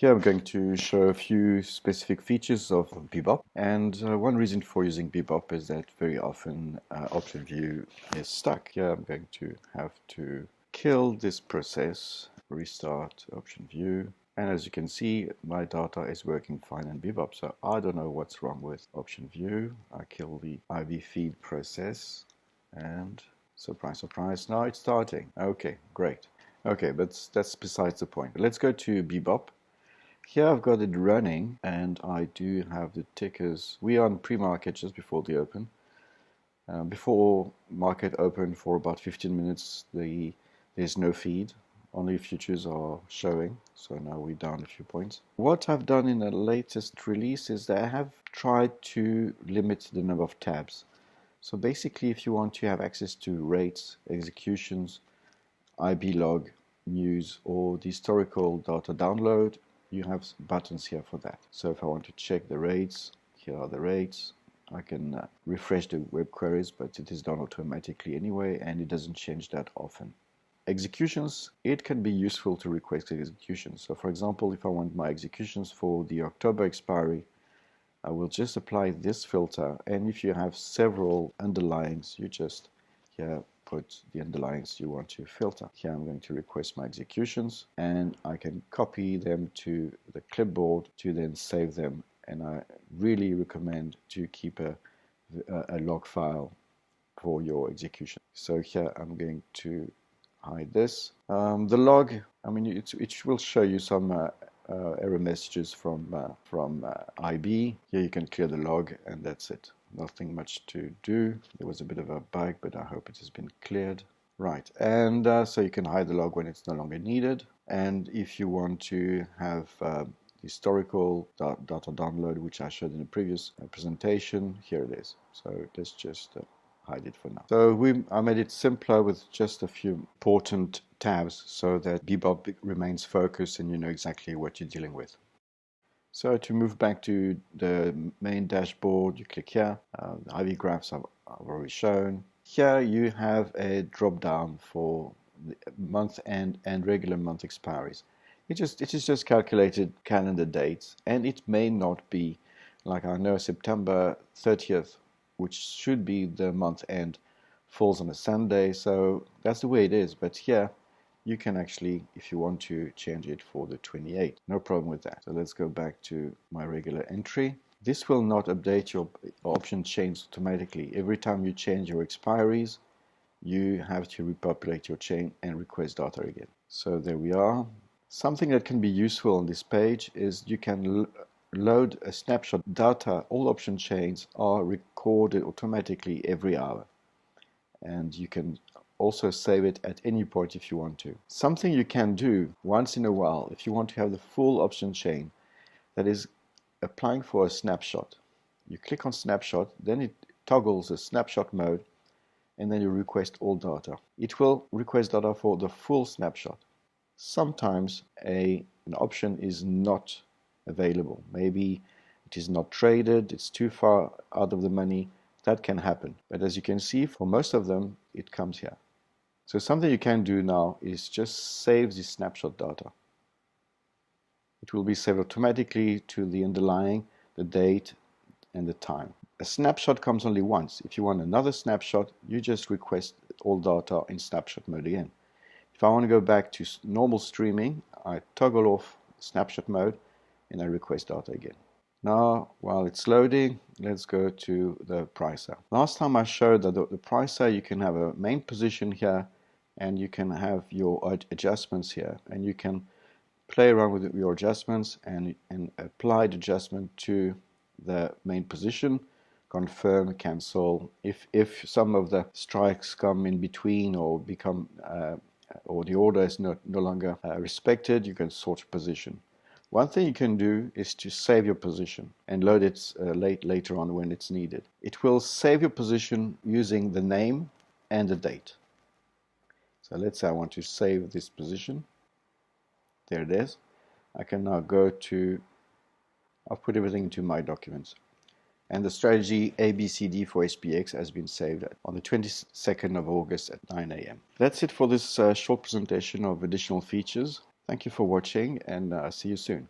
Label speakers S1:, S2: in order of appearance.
S1: Here I'm going to show a few specific features of BIBOP, and one reason for using BIBOP is that very often option view is stuck. Here I'm going to have to kill this process, restart option view, and as you can see my data is working fine in BIBOP, so I don't know what's wrong with option view. I kill the IV feed process and surprise, surprise, now it's starting. Okay, great. Okay, but that's besides the point. Let's go to BIBOP. Here I've got it running and I do have the tickers. We are on pre-market just before the open. Before market open for about 15 minutes there's no feed, only futures are showing, so now we're down a few points. What I've done in the latest release is that I have tried to limit the number of tabs. So basically if you want to have access to rates, executions, IB log, news or the historical data download, you have buttons here for that. So if I want to check the rates, here are the rates. I can refresh the web queries, but it is done automatically anyway, and it doesn't change that often. Executions, it can be useful to request executions. So for example, if I want my executions for the October expiry, I will just apply this filter, and if you have several underlines, you just here put the underlines you want to filter. Here I'm going to request my executions and I can copy them to the clipboard to then save them, and I really recommend to keep a log file for your execution. So here I'm going to hide this. The log, I mean it will show you some error messages from IB. Here you can clear the log and that's it. Nothing much to do. There was a bit of a bug, but I hope it has been cleared. Right, and so you can hide the log when it's no longer needed. And if you want to have historical data download, which I showed in the previous presentation, here it is. So let's just hide it for now. So I made it simpler with just a few important tabs so that BIBOP remains focused and you know exactly what you're dealing with. So to move back to the main dashboard, you click here. The IV graphs I've already shown. Here you have a drop down for the month end and regular month expiries. It is just calculated calendar dates, and it may not be, like I know September 30th, which should be the month end, falls on a Sunday, so that's the way it is. But here you can actually, if you want to, change it for the 28th. No problem with that. So let's go back to my regular entry. This will not update your option chains automatically. Every time you change your expiries, you have to repopulate your chain and request data again. So there we are. Something that can be useful on this page is you can load a snapshot data. All option chains are recorded automatically every hour, and you can also save it at any point if you want to. Something you can do once in a while if you want to have the full option chain, that is applying for a snapshot. You click on snapshot, then it toggles the snapshot mode, and then you request all data. It will request data for the full snapshot. Sometimes an option is not available. Maybe it is not traded, it's too far out of the money. That can happen. But as you can see, for most of them, it comes here. So something you can do now is just save the snapshot data. It will be saved automatically to the underlying, the date, and the time. A snapshot comes only once. If you want another snapshot, you just request all data in snapshot mode again. If I want to go back to normal streaming, I toggle off snapshot mode and I request data again. Now, while it's loading, let's go to the pricer. Last time I showed that the pricer, you can have a main position here, and you can have your adjustments here, and you can play around with your adjustments and apply the adjustment to the main position, confirm, cancel. If some of the strikes come in between or become or the order is no longer respected, you can sort position. One thing you can do is to save your position and load it later on when it's needed. It will save your position using the name and the date. So let's say I want to save this position. There it is. I can now go to, I'll put everything into my documents. And the strategy ABCD for SPX has been saved on the 22nd of August at 9 AM. That's it for this short presentation of additional features. Thank you for watching, and see you soon.